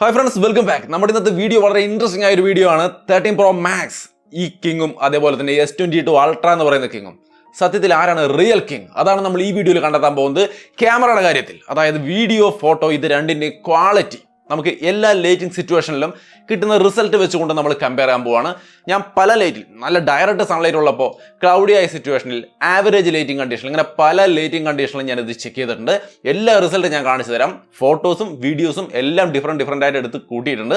Hi friends, welcome back. നമ്മുടെ ഇന്നത്തെ video വളരെ ഇൻട്രസ്റ്റിംഗ് ആയ ഒരു വീഡിയോ ആണ്. 13 Pro Max ഈ കിങ്ങും അതേപോലെ തന്നെ S22 Ultra എന്ന് പറയുന്ന കിങ്ങും. സത്യത്തിൽ ആരാണ് റിയൽ കിങ്? അതാണ് നമ്മൾ ഈ വീഡിയോയിൽ കണ്ടെത്താൻ പോകുന്നത്. ക്യാമറയുടെ കാര്യത്തിൽ, അതായത് വീഡിയോ, ഫോട്ടോ, ഇത് രണ്ടിന്റെ ക്വാളിറ്റി നമുക്ക് എല്ലാ ലൈറ്റിംഗ് സിറ്റുവേഷനിലും കിട്ടുന്ന റിസൾട്ട് വെച്ചുകൊണ്ട് നമ്മൾ കമ്പയർ ചെയ്യാൻ പോവാണ്. ഞാൻ പല ലൈറ്റിൽ നല്ല ഡയറക്റ്റ് സൺലൈറ്റ് ഉള്ളപ്പോൾ, ക്ലൗഡി ആയ സിറ്റുവേഷനിൽ, ആവറേജ് ലൈറ്റിംഗ് കണ്ടീഷനിൽ, ഇങ്ങനെ പല ലൈറ്റിംഗ് കണ്ടീഷനിലും ഞാൻ ഇത് ചെക്ക് ചെയ്തിട്ടുണ്ട്. എല്ലാ റിസൾട്ടും ഞാൻ കാണിച്ചു തരാം. ഫോട്ടോസും വീഡിയോസും എല്ലാം ഡിഫറെൻ്റ് ആയിട്ട് എടുത്ത് കൂട്ടിയിട്ടുണ്ട്.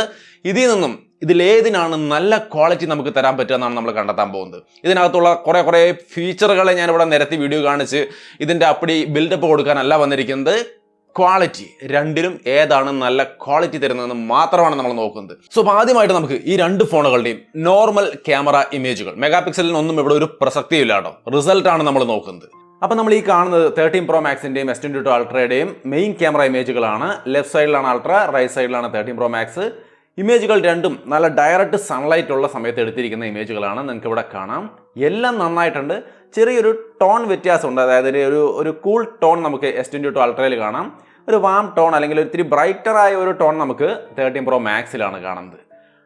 ഇതിൽ നിന്നും ഇതിലേതിനാണ് നല്ല ക്വാളിറ്റി നമുക്ക് തരാൻ പറ്റുക എന്നാണ് നമ്മൾ കണ്ടെത്താൻ പോകുന്നത്. ഇതിനകത്തുള്ള കുറേ ഫീച്ചറുകളെ ഞാനിവിടെ നിരത്തി വീഡിയോ കാണിച്ച് ഇതിൻ്റെ അപ്പടി ബിൽഡപ്പ് കൊടുക്കാനല്ല വന്നിരിക്കുന്നത്. ക്വാളിറ്റി രണ്ടിലും ഏതാണ് നല്ല ക്വാളിറ്റി തരുന്നതെന്ന് മാത്രമാണ് നമ്മൾ നോക്കുന്നത്. സോ ആദ്യമായിട്ട് നമുക്ക് ഈ രണ്ട് ഫോണുകളുടെയും നോർമൽ ക്യാമറ ഇമേജുകൾ, മെഗാ പിക്സലിനൊന്നും ഇവിടെ ഒരു പ്രസക്തിയില്ല കേട്ടോ, റിസൾട്ടാണ് നമ്മൾ നോക്കുന്നത്. അപ്പം നമ്മൾ ഈ കാണുന്നത് 13 Pro Maxൻ്റെയും S22 Ultrയുടെയും മെയിൻ ക്യാമറ ഇമേജുകളാണ്. ലെഫ്റ്റ് സൈഡിലാണ് അൾട്ര, റൈറ്റ് സൈഡിലാണ് 13 Pro Max. ഇമേജുകൾ രണ്ടും നല്ല ഡയറക്റ്റ് സൺലൈറ്റ് ഉള്ള സമയത്ത് എടുത്തിരിക്കുന്ന ഇമേജുകളാണ്. നിങ്ങൾക്ക് ഇവിടെ കാണാം, എല്ലാം നന്നായിട്ടുണ്ട്. ചെറിയൊരു ടോൺ വ്യത്യാസമുണ്ട്, അതായത് ഒരു കൂൾ ടോൺ നമുക്ക് S22 Ultrയിൽ കാണാം. ഒരു വാം ടോൺ അല്ലെങ്കിൽ ഒത്തിരി ബ്രൈറ്ററായ ഒരു ടോൺ നമുക്ക് 13 Pro Maxലാണ് കാണുന്നത്.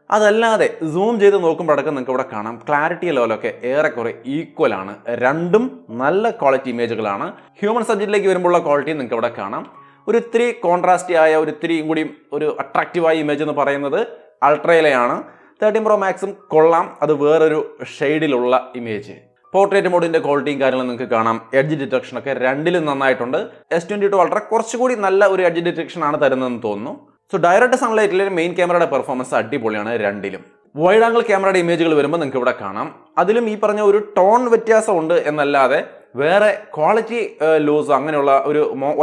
അതല്ലാതെ സൂം ചെയ്ത് നോക്കുമ്പോഴൊക്കെ നിങ്ങൾക്ക് ഇവിടെ കാണാം, ക്ലാരിറ്റി ലെവലൊക്കെ ഏറെക്കുറെ ഈക്വൽ ആണ്. രണ്ടും നല്ല ക്വാളിറ്റി ഇമേജുകളാണ്. ഹ്യൂമൻ സബ്ജക്റ്റിലേക്ക് വരുമ്പോഴുള്ള ക്വാളിറ്റി നിങ്ങൾക്ക് ഇവിടെ കാണാം. ഒരു ഇത്തിരി കോൺട്രാസ്റ്റി ആയ, ഒരു ഇത്തിരിയും കൂടി ഒരു അട്രാക്റ്റീവായ ഇമേജ് എന്ന് പറയുന്നത് അൾട്രയിലെയാണ്. 13 Pro Maxും കൊള്ളാം, അത് വേറൊരു ഷെയ്ഡിലുള്ള ഇമേജ്. പോർട്രേറ്റ് മോഡിന്റെ ക്വാളിറ്റിയും കാര്യങ്ങളും നിങ്ങൾക്ക് കാണാം. എഡ്ജ് ഡിറ്റക്ഷൻ ഒക്കെ രണ്ടിലും നന്നായിട്ടുണ്ട്. S22 Ultra കുറച്ചുകൂടി നല്ല ഒരു എഡ്ജ് ഡിറ്റക്ഷൻ ആണ് തരുന്നതെന്ന് തോന്നുന്നു. സോ ഡയറക്റ്റ് സൺലൈറ്റിലെ മെയിൻ ക്യാമറയുടെ പെർഫോമൻസ് അടിപൊളിയാണ് രണ്ടിലും. വൈഡ് ആംഗിൾ ക്യാമറയുടെ ഇമേജുകൾ വരുമ്പോൾ നിങ്ങൾക്ക് ഇവിടെ കാണാം, അതിലും ഈ പറഞ്ഞ ഒരു ടോൺ വ്യത്യാസം ഉണ്ട് എന്നല്ലാതെ വേറെ ക്വാളിറ്റി ലൂസ് അങ്ങനെയുള്ള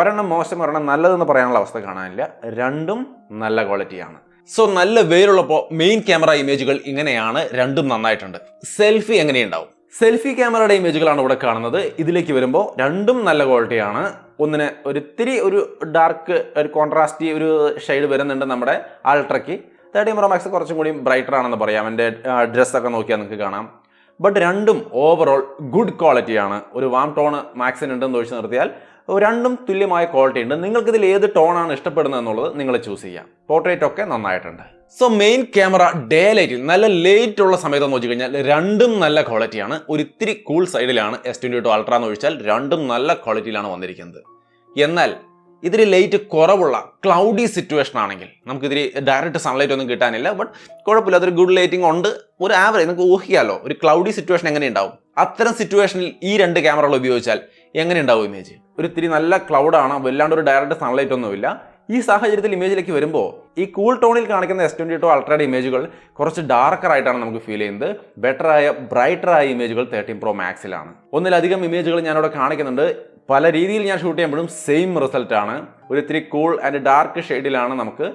ഒരെണ്ണം മോശം ഒരെണ്ണം നല്ലതെന്ന് പറയാനുള്ള അവസ്ഥ കാണാനില്ല. രണ്ടും നല്ല ക്വാളിറ്റിയാണ്. സോ നല്ല വെയിലുള്ളപ്പോൾ മെയിൻ ക്യാമറ ഇമേജുകൾ ഇങ്ങനെയാണ്, രണ്ടും നന്നായിട്ടുണ്ട്. സെൽഫി എങ്ങനെയുണ്ടാവും? സെൽഫി ക്യാമറയുടെ ഇമേജുകളാണ് ഇവിടെ കാണുന്നത്. ഇതിലേക്ക് വരുമ്പോൾ രണ്ടും നല്ല ക്വാളിറ്റിയാണ്. ഒന്നിന് ഒരു ഡാർക്ക്, ഒരു കോൺട്രാസ്റ്റി ഒരു ഷെയ്ഡ് വരുന്നുണ്ട് നമ്മുടെ അൾട്രയ്ക്ക്. 13 Pro Max കുറച്ചും കൂടി ബ്രൈറ്റർ ആണെന്ന് പറയാം. എൻ്റെ ഡ്രസ്സൊക്കെ നോക്കിയാൽ നിങ്ങൾക്ക് കാണാം. ബട്ട് രണ്ടും ഓവറോൾ ഗുഡ് ക്വാളിറ്റിയാണ്. ഒരു വാം ടോണ് മാക്സിനുണ്ടെന്ന് ഒഴിച്ച് നിർത്തിയാൽ രണ്ടും തുല്യമായ ക്വാളിറ്റി ഉണ്ട്. നിങ്ങൾക്കിതിൽ ഏത് ടോണാണ് ഇഷ്ടപ്പെടുന്നത് എന്നുള്ളത് നിങ്ങൾ ചൂസ് ചെയ്യാം. പോർട്രേറ്റ് ഒക്കെ നന്നായിട്ടുണ്ട്. സോ മെയിൻ ക്യാമറ ഡേ ലൈറ്റിൽ നല്ല ലേറ്റ് ഉള്ള സമയത്ത് നോക്കി കഴിഞ്ഞാൽ രണ്ടും നല്ല ക്വാളിറ്റിയാണ്. ഒരു ഇത്തിരി കൂൾ സൈഡിലാണ് S22 Ultra എന്ന് ഒഴിച്ചാൽ രണ്ടും നല്ല ക്വാളിറ്റിയിലാണ് വന്നിരിക്കുന്നത്. എന്നാൽ ഇതിൽ ലൈറ്റ് കുറവുള്ള ക്ലൗഡി സിറ്റുവേഷൻ ആണെങ്കിൽ നമുക്കിതിൽ ഡയറക്റ്റ് സൺലൈറ്റ് ഒന്നും കിട്ടാനില്ല. ബട്ട് കുഴപ്പമില്ല, അതൊരു ഗുഡ് ലൈറ്റിംഗ് ഉണ്ട്. ഒരു ആവറേജ് നിങ്ങൾക്ക് ഊഹിക്കാമല്ലോ ഒരു ക്ലൗഡി സിറ്റുവേഷൻ എങ്ങനെ ഉണ്ടാവും. അത്തരം സിറ്റുവേഷനിൽ ഈ രണ്ട് ക്യാമറകൾ ഉപയോഗിച്ചാൽ എങ്ങനെ ഉണ്ടാവും ഇമേജ്? ഒരു ഇത്തിരി നല്ല ക്ലൗഡാണ്, വല്ലാണ്ട് ഒരു ഡയറക്റ്റ് സൺലൈറ്റ് ഒന്നുമില്ല. ഈ സാഹചര്യത്തിൽ ഇമേജിലേക്ക് വരുമ്പോൾ ഈ കൂൾ ടോണിൽ കാണിക്കുന്ന S22 Ultrയുടെ ഇമേജുകൾ കുറച്ച് ഡാർക്കർ ആയിട്ടാണ് നമുക്ക് ഫീൽ ചെയ്യുന്നത്. ബെറ്ററായ ബ്രൈറ്ററായ ഇമേജുകൾ 13 Pro Maxലാണ്. ഒന്നിലധികം ഇമേജുകൾ ഞാനിവിടെ കാണിക്കുന്നുണ്ട്. പല രീതിയിൽ ഞാൻ ഷൂട്ട് ചെയ്യുമ്പോഴും സെയിം റിസൾട്ടാണ്. ഒരു ഇത്തിരി കൂൾ ആൻഡ് ഡാർക്ക് ഷെയ്ഡിലാണ് നമുക്ക്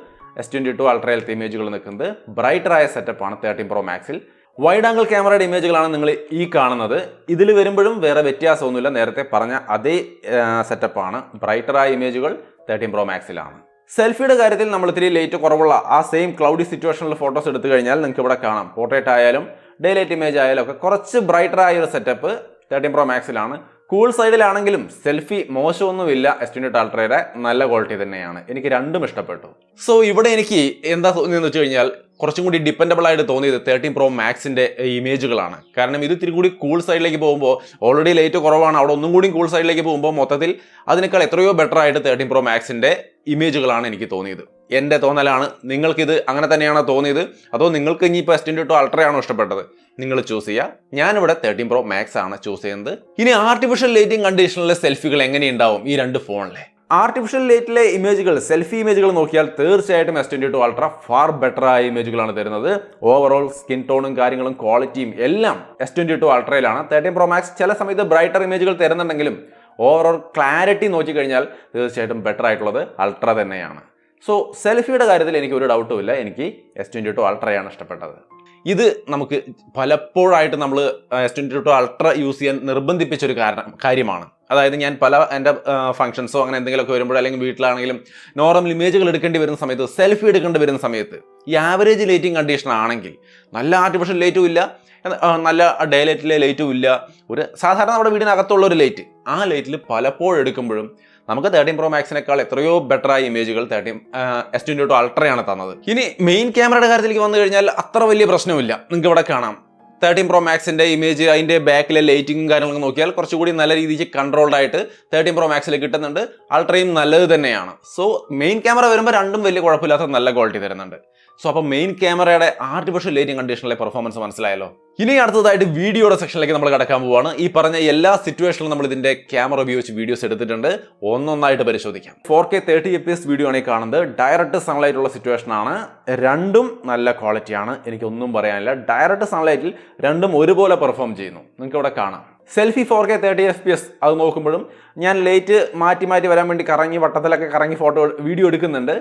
S22 Ultrയിലത്തെ ഇമേജുകൾ നിൽക്കുന്നത്. ബ്രൈറ്ററായ സെറ്റപ്പാണ് 13 Pro Maxൽ. വൈഡ് ആംഗിൾ ക്യാമറയുടെ ഇമേജുകളാണ് നിങ്ങൾ ഈ കാണുന്നത്. ഇതിൽ വരുമ്പോഴും വേറെ വ്യത്യാസമൊന്നുമില്ല, നേരത്തെ പറഞ്ഞ അതേ സെറ്റപ്പാണ്. ബ്രൈറ്ററായ ഇമേജുകൾ 13 Pro Maxലാണ്. സെൽഫിയുടെ കാര്യത്തിൽ നമ്മൾ ഇത്തിരി ലൈറ്റ് കുറവുള്ള ആ സെയിം ക്ലൗഡി സിറ്റുവേഷനിൽ ഫോട്ടോസ് എടുത്തു കഴിഞ്ഞാൽ നിങ്ങൾക്ക് ഇവിടെ കാണാം, പോർട്രേറ്റ് ആയാലും ഡേ ലൈറ്റ് ഇമേജ് ആയാലും ഒക്കെ കുറച്ച് ബ്രൈറ്ററായ ഒരു സെറ്റപ്പ് 13 Pro Maxലാണ്. കൂൾ സൈഡിലാണെങ്കിലും സെൽഫി മോശമൊന്നുമില്ല. S22 Ultrയുടെ നല്ല ക്വാളിറ്റി തന്നെയാണ്. എനിക്ക് രണ്ടും ഇഷ്ടപ്പെട്ടു. സോ ഇവിടെ എനിക്ക് എന്താ തോന്നിയെന്ന് വെച്ച് കഴിഞ്ഞാൽ കുറച്ചും കൂടി ഡിപ്പെൻഡബിൾ ആയിട്ട് തോന്നിയത് 13 Pro Maxൻ്റെ ഇമേജുകളാണ്. കാരണം ഇത് ഇത്തിരി കൂടി കൂൾ സൈഡിലേക്ക് പോകുമ്പോൾ, ഓൾറെഡി ലൈറ്റ് കുറവാണ്, അവിടെ ഒന്നും കൂടി കൂൾ സൈഡിലേക്ക് പോകുമ്പോൾ മൊത്തത്തിൽ അതിനേക്കാൾ എത്രയോ ബെറ്റർ ആയിട്ട് 13 Pro Maxൻ്റെ ഇമേജുകളാണ് എനിക്ക് തോന്നിയത്. എൻ്റെ തോന്നലാണ്. നിങ്ങൾക്കിത് അങ്ങനെ തന്നെയാണോ തോന്നിയത്, അതോ നിങ്ങൾക്ക് ഇനിയിപ്പോൾ S22 Ultrയാണോ ഇഷ്ടപ്പെട്ടത്? നിങ്ങൾ ചൂസ് ചെയ്യുക. ഞാനിവിടെ 13 Pro Max ആണ് ചൂസ് ചെയ്യുന്നത്. ഇനി ആർട്ടിഫിഷ്യൽ ലൈറ്റിംഗ് കണ്ടീഷനിലെ സെൽഫികൾ എങ്ങനെയുണ്ടാവും ഈ രണ്ട് ഫോണിലെ? ആർട്ടിഫിഷ്യൽ ലൈറ്റിലെ ഇമേജുകൾ, സെൽഫി ഇമേജുകൾ നോക്കിയാൽ തീർച്ചയായിട്ടും S22 Ultra ഫാർ ബെറ്റർ ആയ ഇമേജുകളാണ് തരുന്നത്. ഓവറോൾ സ്കിൻ ടോണും കാര്യങ്ങളും ക്വാളിറ്റിയും എല്ലാം S22 Ultrയിലാണ്. 13 Pro Max ചില സമയത്ത് ബ്രൈറ്റർ ഇമേജുകൾ തരുന്നുണ്ടെങ്കിലും ഓവറോൾ ക്ലാരിറ്റി നോക്കിക്കഴിഞ്ഞാൽ തീർച്ചയായിട്ടും ബെറ്റർ ആയിട്ടുള്ളത് അൾട്ര തന്നെയാണ്. സോ സെൽഫിയുടെ കാര്യത്തിൽ എനിക്ക് ഒരു ഡൗട്ടും ഇല്ല, എനിക്ക് S22 Ultrയാണ് ഇഷ്ടപ്പെട്ടത്. ഇത് നമുക്ക് പലപ്പോഴായിട്ട് നമ്മൾ S22 Ultra യൂസ് ചെയ്യാൻ നിർബന്ധിപ്പിച്ചൊരു കാര്യമാണ്. അതായത് ഞാൻ എൻ്റെ ഫംഗ്ഷൻസോ അങ്ങനെ എന്തെങ്കിലുമൊക്കെ വരുമ്പോൾ, അല്ലെങ്കിൽ വീട്ടിലാണെങ്കിലും നോർമൽ ഇമേജുകൾ എടുക്കേണ്ടി വരുന്ന സമയത്ത്, സെൽഫി എടുക്കേണ്ടി വരുന്ന സമയത്ത് ഈ ആവറേജ് ലൈറ്റിംഗ് കണ്ടീഷൻ ആണെങ്കിൽ നല്ല ആർട്ടിഫിഷ്യൽ ലൈറ്റും ഇല്ല, നല്ല ഡേ ലൈറ്റിലെ ലൈറ്റും ഇല്ല, ഒരു സാധാരണ നമ്മുടെ വീടിനകത്തുള്ള ഒരു ലൈറ്റ്, ആ ലൈറ്റിൽ പലപ്പോഴും എടുക്കുമ്പോഴും നമുക്ക് 13 Pro Maxനേക്കാൾ എത്രയോ ബെറ്റർ ആയ ഇമേജുകൾ S22 Ultrയാണ് തന്നത്. ഇനി മെയിൻ ക്യാമറയുടെ കാര്യത്തിലേക്ക് വന്നു കഴിഞ്ഞാൽ അത്ര വലിയ പ്രശ്നമില്ല. നിങ്ങൾക്ക് ഇവിടെ കാണാം 13 Pro Maxന്റെ ഇമേജ്, അതിന്റെ ബാക്കിലെ ലൈറ്റിങ്ങും കാര്യങ്ങളൊക്കെ നോക്കിയാൽ കുറച്ചുകൂടി നല്ല രീതിക്ക് കൺട്രോൾഡ് ആയിട്ട് 13 Pro Maxൽ കിട്ടുന്നുണ്ട്. അൾട്രയും നല്ലത് തന്നെയാണ്. സോ മെയിൻ ക്യാമറ വരുമ്പോൾ രണ്ടും വലിയ കുഴപ്പമില്ലാത്ത നല്ല ക്വാളിറ്റി തരുന്നുണ്ട്. സോ അപ്പോൾ മെയിൻ ക്യാമറയുടെ ആർട്ടിഫിഷ്യൽ ലൈറ്റിംഗ് കണ്ടീഷനിലെ പെർഫോമൻസ് മനസ്സിലായല്ലോ. ഇനി അടുത്തതായിട്ട് വീഡിയോയുടെ സെക്ഷനിലേക്ക് നമ്മൾ കടക്കാൻ പോവാണ്. ഈ പറഞ്ഞ എല്ലാ സിറ്റുവേഷനിലും നമ്മൾ ഇതിന്റെ ക്യാമറ ഉപയോഗിച്ച് വീഡിയോസ് എടുത്തിട്ടുണ്ട്. ഒന്നൊന്നായിട്ട് പരിശോധിക്കാം. 4K 30 FPS വീഡിയോ ആണ് ഈ കാണുന്നത്. ഡയറക്റ്റ് സൺലൈറ്റ് ഉള്ള സിറ്റുവേഷൻ ആണ്. രണ്ടും നല്ല ക്വാളിറ്റിയാണ്, എനിക്കൊന്നും പറയാനില്ല. ഡയറക്റ്റ് സൺലൈറ്റിൽ രണ്ടും ഒരുപോലെ പെർഫോം ചെയ്യുന്നു. നിങ്ങൾക്ക് ഇവിടെ കാണാം. സെൽഫി 4K 30 FPS അത് നോക്കുമ്പോഴും ഞാൻ ലൈറ്റ് മാറ്റി വരാൻ വേണ്ടി കറങ്ങി വട്ടത്തിലൊക്കെ കറങ്ങി വീഡിയോ എടുക്കുന്നുണ്ട്.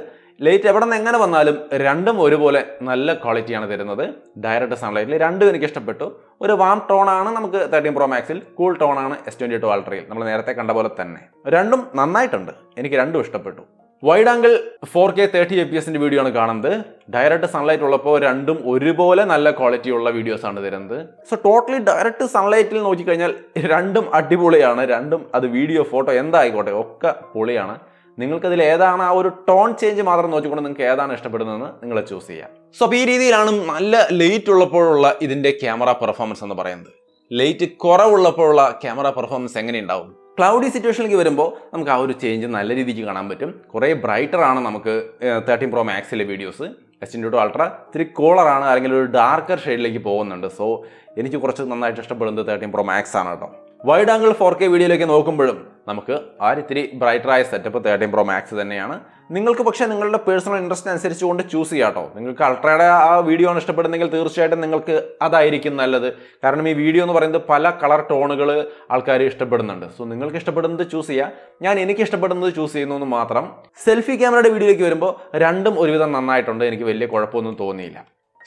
ലൈറ്റ് എവിടെ നിന്ന് എങ്ങനെ വന്നാലും രണ്ടും ഒരുപോലെ നല്ല ക്വാളിറ്റിയാണ് തരുന്നത്. ഡയറക്റ്റ് സൺലൈറ്റിൽ രണ്ടും എനിക്ക് ഇഷ്ടപ്പെട്ടു. ഒരു വാം ടോണാണ് നമുക്ക് 13 Pro Maxൽ, കൂൾ ടോണാണ് S22 Ultrയിൽ. നമ്മൾ നേരത്തെ കണ്ട പോലെ തന്നെ രണ്ടും നന്നായിട്ടുണ്ട്, എനിക്ക് രണ്ടും ഇഷ്ടപ്പെട്ടു. വൈഡ് ആംഗിൾ 4K 30 FPSന്റെ വീഡിയോ ആണ് കാണുന്നത്. ഡയറക്റ്റ് സൺലൈറ്റ് ഉള്ളപ്പോൾ രണ്ടും ഒരുപോലെ നല്ല ക്വാളിറ്റി ഉള്ള വീഡിയോസ് ആണ് തരുന്നത്. സോ ടോട്ടലി ഡയറക്റ്റ് സൺലൈറ്റിൽ നോക്കിക്കഴിഞ്ഞാൽ രണ്ടും അടിപൊളിയാണ്. രണ്ടും അത് വീഡിയോ ഫോട്ടോ എന്തായിക്കോട്ടെ ഒക്കെ പൊളിയാണ്. നിങ്ങൾക്കതിൽ ഏതാണ് ആ ഒരു ടോൺ ചേഞ്ച് മാത്രം നോക്കിക്കൊണ്ട് നിങ്ങൾക്ക് ഏതാണ് ഇഷ്ടപ്പെടുന്നതെന്ന് നിങ്ങൾ ചൂസ് ചെയ്യാം. സോ അപ്പോൾ ഈ രീതിയിലാണ് നല്ല ലൈറ്റ് ഉള്ളപ്പോഴുള്ള ഇതിന്റെ ക്യാമറ പെർഫോമൻസ് എന്ന് പറയുന്നത്. ലൈറ്റ് കുറവുള്ളപ്പോഴുള്ള ക്യാമറ പെർഫോമൻസ് എങ്ങനെയുണ്ടാവും? ക്ലൗഡി സിറ്റുവേഷനിലേക്ക് വരുമ്പോൾ നമുക്ക് ആ ഒരു ചേഞ്ച് നല്ല രീതിക്ക് കാണാൻ പറ്റും. കുറേ ബ്രൈറ്റർ ആണ് നമുക്ക് 13 Pro Maxലെ വീഡിയോസ്. S22 Ultra ഇത്തിരി കോളറാണ്, അല്ലെങ്കിൽ ഒരു ഡാർക്കർ ഷെയ്ഡിലേക്ക് പോകുന്നുണ്ട്. സോ എനിക്ക് കുറച്ച് നന്നായിട്ട് ഇഷ്ടപ്പെടുന്നത് 13 Pro Max ആണ് കേട്ടോ. വൈഡ് ആംഗിൾ 4K വീഡിയോയിലേക്ക് നോക്കുമ്പോഴും നമുക്ക് ഇത്തിരി ബ്രൈറ്ററായ സെറ്റപ്പ് 13 Pro Max തന്നെയാണ്. നിങ്ങൾക്ക് പക്ഷേ നിങ്ങളുടെ പേഴ്സണൽ ഇൻട്രസ്റ്റ് അനുസരിച്ച് കൊണ്ട് ചൂസ് ചെയ്യാം കേട്ടോ. നിങ്ങൾക്ക് അൾട്രയുടെ ആ വീഡിയോ ആണ് ഇഷ്ടപ്പെടുന്നെങ്കിൽ തീർച്ചയായിട്ടും നിങ്ങൾക്ക് അതായിരിക്കും നല്ലത്. കാരണം ഈ വീഡിയോ എന്ന് പറയുന്നത് പല കളർ ടോണുകൾ ആൾക്കാർ ഇഷ്ടപ്പെടുന്നുണ്ട്. സോ നിങ്ങൾക്ക് ഇഷ്ടപ്പെടുന്നത് ചൂസ് ചെയ്യുക. എനിക്ക് ഇഷ്ടപ്പെടുന്നത് ചൂസ് ചെയ്യുന്നു എന്ന് മാത്രം. സെൽഫി ക്യാമറയുടെ വീഡിയോയിലേക്ക് വരുമ്പോൾ രണ്ടും ഒരുവിധം നന്നായിട്ടുണ്ട്, എനിക്ക് വലിയ കുഴപ്പമൊന്നും തോന്നിയില്ല.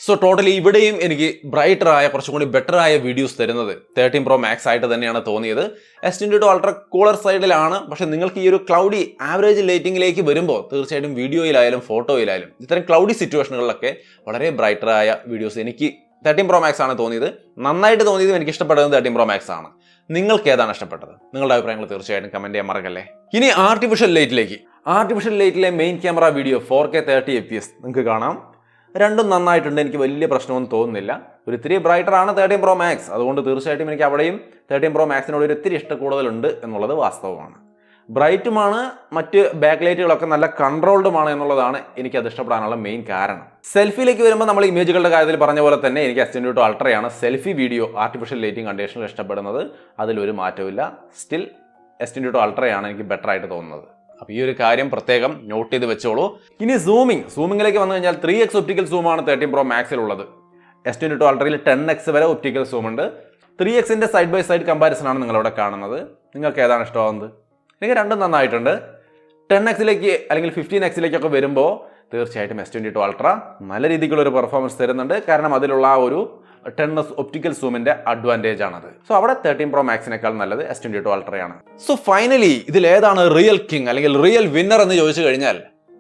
സോ ടോട്ടലി ഇവിടെയും എനിക്ക് ബ്രൈറ്ററായ കുറച്ചും കൂടി ബെറ്റർ ആയ വീഡിയോസ് തരുന്നത് 13 Pro Max ആയിട്ട് തന്നെയാണ് തോന്നിയത്. S22 Ultra കൂളർ സൈഡിലാണ്. പക്ഷെ നിങ്ങൾക്ക് ഈ ഒരു ക്ലൗഡി ആവറേജ് ലൈറ്റിംഗിലേക്ക് വരുമ്പോൾ തീർച്ചയായിട്ടും വീഡിയോയിലായാലും ഫോട്ടോയിലായാലും ഇത്തരം ക്ലൗഡി സിറ്റുവേഷനുകളിലൊക്കെ വളരെ ബ്രൈറ്ററായ വീഡിയോസ് എനിക്ക് 13 Pro Max ആണ് തോന്നിയത്. നന്നായിട്ട് തോന്നിയതും എനിക്ക് ഇഷ്ടപ്പെട്ടത് 13 Pro Max ആണ്. നിങ്ങൾക്ക് ഏതാണ് ഇഷ്ടപ്പെട്ടത്? നിങ്ങളുടെ അഭിപ്രായങ്ങൾ തീർച്ചയായിട്ടും കമന്റ് ചെയ്യാൻ മറക്കല്ലേ. ഇനി ആർട്ടിഫിഷ്യൽ ലൈറ്റിലെ main camera video 4K 30 FPS നിങ്ങൾക്ക് കാണാം. രണ്ടും നന്നായിട്ടുണ്ട്, എനിക്ക് വലിയ പ്രശ്നമൊന്നും തോന്നുന്നില്ല. ഒരു ഇത്തിരി ബ്രൈറ്ററാണ് 13 Pro Max. അതുകൊണ്ട് തീർച്ചയായിട്ടും എനിക്ക് അവിടെയും 13 Pro Maxനോട് ഒരു ഇത്തിരി ഇഷ്ടം കൂടുതലുണ്ട് എന്നുള്ളത് വാസ്തവമാണ്. ബ്രൈറ്റുമാണ്, മറ്റ് ബാക്ക് ലൈറ്റുകളൊക്കെ നല്ല കൺട്രോൾഡുമാണ് എന്നുള്ളതാണ് എനിക്കത് ഇഷ്ടപ്പെടാനുള്ള മെയിൻ കാരണം. സെൽഫിയിലേക്ക് വരുമ്പോൾ നമ്മൾ ഇമേജുകളുടെ കാര്യത്തിൽ പറഞ്ഞ പോലെ തന്നെ എനിക്ക് S22 Ultrയാണ് സെൽഫി വീഡിയോ ആർട്ടിഫിഷ്യൽ ലൈറ്റിംഗ് കണ്ടീഷനിൽ ഇഷ്ടപ്പെടുന്നത്. അതിലൊരു മാറ്റമില്ല. സ്റ്റിൽ S22 Ultrയാണ് എനിക്ക് ബെറ്റർ ആയിട്ട് തോന്നുന്നത്. അപ്പോൾ ഈ ഒരു കാര്യം പ്രത്യേകം നോട്ട് ചെയ്ത് വെച്ചോളൂ. ഇനി സൂമിങ്ങിലേക്ക് വന്നു കഴിഞ്ഞാൽ 3x optical സൂമാണ് 13 Pro Maxലുള്ളത്. S22 Ultrയിൽ 10x വരെ ഒപ്റ്റിക്കൽ സൂം ഉണ്ട്. 3xന്റെ സൈഡ് ബൈ സൈഡ് കമ്പാരിസൺ ആണ് നിങ്ങളവിടെ കാണുന്നത്. നിങ്ങൾക്ക് ഏതാണ് ഇഷ്ടമാകുന്നത്? എനിക്ക് രണ്ടും നന്നായിട്ടുണ്ട്. 10xലേക്ക് അല്ലെങ്കിൽ 15xലേക്കൊക്കെ വരുമ്പോൾ തീർച്ചയായിട്ടും S22 Ultra നല്ല രീതിക്കുള്ളൊരു പെർഫോമൻസ് തരുന്നുണ്ട്. കാരണം അതിലുള്ള ആ ഒരു 10x ഒപ്റ്റിക്കൽ സൂമിന്റെ അഡ്വാൻറ്റേജ് ആണത്. സോ അവിടെ 13 Pro Maxനേക്കാൾ നല്ലത് S22 Ultrയാണ്. സോ ഫൈനലി ഇതിൽ ഏതാണ് റിയൽ കിങ് അല്ലെങ്കിൽ റിയൽ വിന്നർ എന്ന് ചോദിച്ചു കഴിഞ്ഞാൽ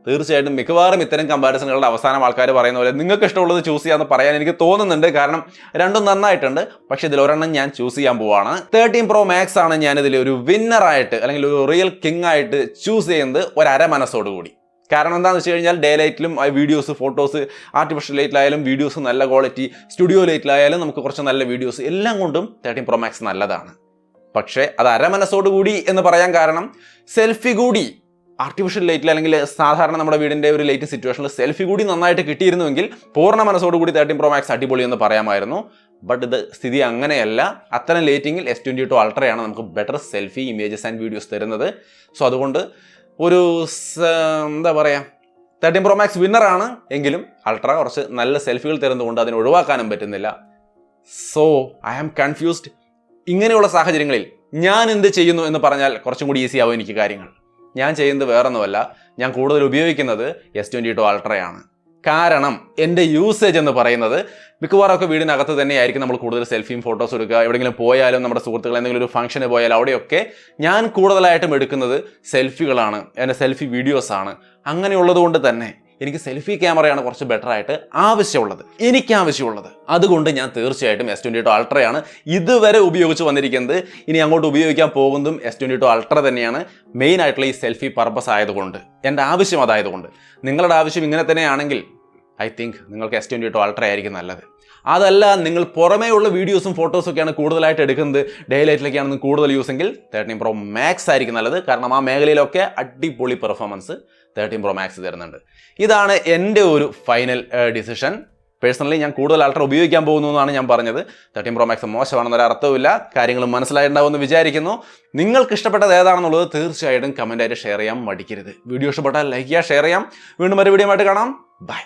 തീർച്ചയായിട്ടും മിക്കവാറും ഇത്തരം കമ്പാരിസണുകളുടെ അവസാനം ആൾക്കാർ പറയുന്ന പോലെ നിങ്ങൾക്ക് ഇഷ്ടമുള്ളത് ചൂസ് ചെയ്യാമെന്ന് പറയാൻ എനിക്ക് തോന്നുന്നുണ്ട്. കാരണം രണ്ടും നന്നായിട്ടുണ്ട്. പക്ഷെ ഇതിൽ ഒരെണ്ണം ഞാൻ ചൂസ് ചെയ്യാൻ പോവാണ്. 13 Pro Max ആണ് ഞാനിതിൽ ഒരു വിന്നറായിട്ട് അല്ലെങ്കിൽ ഒരു റിയൽ കിങ് ആയിട്ട് ചൂസ് ചെയ്യുന്നത് ഒരമനസ്സോടുകൂടി. കാരണം എന്താണെന്ന് വെച്ച് കഴിഞ്ഞാൽ ഡേ ലൈറ്റിലും വീഡിയോസ്, ഫോട്ടോസ്, ആർട്ടിഫിഷ്യൽ ലൈറ്റിലായാലും വീഡിയോസ് നല്ല ക്വാളിറ്റി, സ്റ്റുഡിയോ ലൈറ്റിലായാലും നമുക്ക് കുറച്ച് നല്ല വീഡിയോസ് എല്ലാം കൊണ്ടും 13 Pro Max നല്ലതാണ്. പക്ഷേ അത് അരമനസ്സോടുകൂടി എന്ന് പറയാൻ കാരണം സെൽഫി കൂടി ആർട്ടിഫിഷ്യൽ ലൈറ്റിൽ അല്ലെങ്കിൽ സാധാരണ നമ്മുടെ വീടിൻ്റെ ഒരു ലൈറ്റ് സിറ്റുവേഷനിൽ സെൽഫി കൂടി നന്നായിട്ട് കിട്ടിയിരുന്നുവെങ്കിൽ പൂർണ്ണ മനസ്സോടുകൂടി 13 Pro Max അടിപൊളി എന്ന് പറയാമായിരുന്നു. ബട്ട് ഇത് സ്ഥിതി അങ്ങനെയല്ല. അത്തരം ലൈറ്റിങ്ങിൽ S22 Ultrയാണ് നമുക്ക് better selfie images and videos തരുന്നത്. സോ അതുകൊണ്ട് ഒരു എന്താ പറയുക, 13 Pro Max വിന്നറാണ്. എങ്കിലും അൾട്ര കുറച്ച് നല്ല സെൽഫികൾ തരുന്നതുകൊണ്ട് അതിനെ ഒഴിവാക്കാനും പറ്റുന്നില്ല. So I am confused. ഇങ്ങനെയുള്ള സാഹചര്യങ്ങളിൽ ഞാൻ എന്ത് ചെയ്യുന്നു എന്ന് പറഞ്ഞാൽ കുറച്ചും കൂടി ഈസി ആവും എനിക്ക് കാര്യങ്ങൾ. ഞാൻ ചെയ്യുന്നത് വേറൊന്നുമല്ല, ഞാൻ കൂടുതൽ ഉപയോഗിക്കുന്നത് S22 Ultrയാണ്. കാരണം എൻ്റെ യൂസേജ് എന്ന് പറയുന്നത് മിക്കവാറൊക്കെ വീടിനകത്ത് തന്നെയായിരിക്കും നമ്മൾ കൂടുതൽ സെൽഫിയും ഫോട്ടോസ് എടുക്കുക. എവിടെയെങ്കിലും പോയാലും നമ്മുടെ സുഹൃത്തുക്കൾ എന്തെങ്കിലും ഒരു ഫംഗ്ഷന് പോയാലും അവിടെയൊക്കെ ഞാൻ കൂടുതലായിട്ടും എടുക്കുന്നത് സെൽഫികളാണ്, എൻ്റെ സെൽഫി വീഡിയോസാണ്. അങ്ങനെയുള്ളത് കൊണ്ട് തന്നെ എനിക്ക് സെൽഫി ക്യാമറയാണ് കുറച്ച് ബെറ്റർ ആയിട്ട് ആവശ്യമുള്ളത്. അതുകൊണ്ട് ഞാൻ തീർച്ചയായിട്ടും S22 അൾട്രയാണ് ഇതുവരെ ഉപയോഗിച്ച് വന്നിരിക്കുന്നത്. ഇനി അങ്ങോട്ട് ഉപയോഗിക്കാൻ പോകുന്നതും S22 അൾട്ര തന്നെയാണ്. മെയിൻ ആയിട്ടുള്ള ഈ സെൽഫി പർപ്പസ് ആയതുകൊണ്ട്, എൻ്റെ ആവശ്യം അതായതുകൊണ്ട്. നിങ്ങളുടെ ആവശ്യം ഇങ്ങനെ തന്നെയാണെങ്കിൽ ഐ തിങ്ക് നിങ്ങൾക്ക് S22 അൾട്ര ആയിരിക്കും നല്ലത്. അതല്ല, നിങ്ങൾ പുറമേയുള്ള വീഡിയോസും ഫോട്ടോസും ഒക്കെയാണ് കൂടുതലായിട്ട് എടുക്കുന്നത്, ഡേ ലൈറ്റിലൊക്കെയാണ് കൂടുതൽ യൂസെങ്കിൽ 13 Pro Max ആയിരിക്കും നല്ലത്. കാരണം ആ മേഖലയിലൊക്കെ അടിപൊളി പെർഫോമൻസ് 13 Pro Max തരുന്നുണ്ട്. ഇതാണ് എൻ്റെ ഒരു ഫൈനൽ ഡിസിഷൻ. പേഴ്സണലി ഞാൻ കൂടുതൽ അൾട്ര ഉപയോഗിക്കാൻ പോകുന്നു എന്നാണ് ഞാൻ പറഞ്ഞത്. 13 Pro Max മോശമാണെന്നൊരു അർത്ഥവുമില്ല. കാര്യങ്ങൾ മനസ്സിലായിട്ടുണ്ടാവുമെന്ന് വിചാരിക്കുന്നു. നിങ്ങൾക്ക് ഇഷ്ടപ്പെട്ടത് ഏതാണെന്നുള്ളത് തീർച്ചയായിട്ടും കമൻറ്റായിട്ട് ഷെയർ ചെയ്യാൻ മടിക്കരുത്. വീഡിയോ ഇഷ്ടപ്പെട്ടാൽ ലൈക്ക് ചെയ്യുക, ഷെയർ ചെയ്യാം. വീണ്ടും ഒരു വീഡിയോ ആയിട്ട് കാണാം. ബൈ.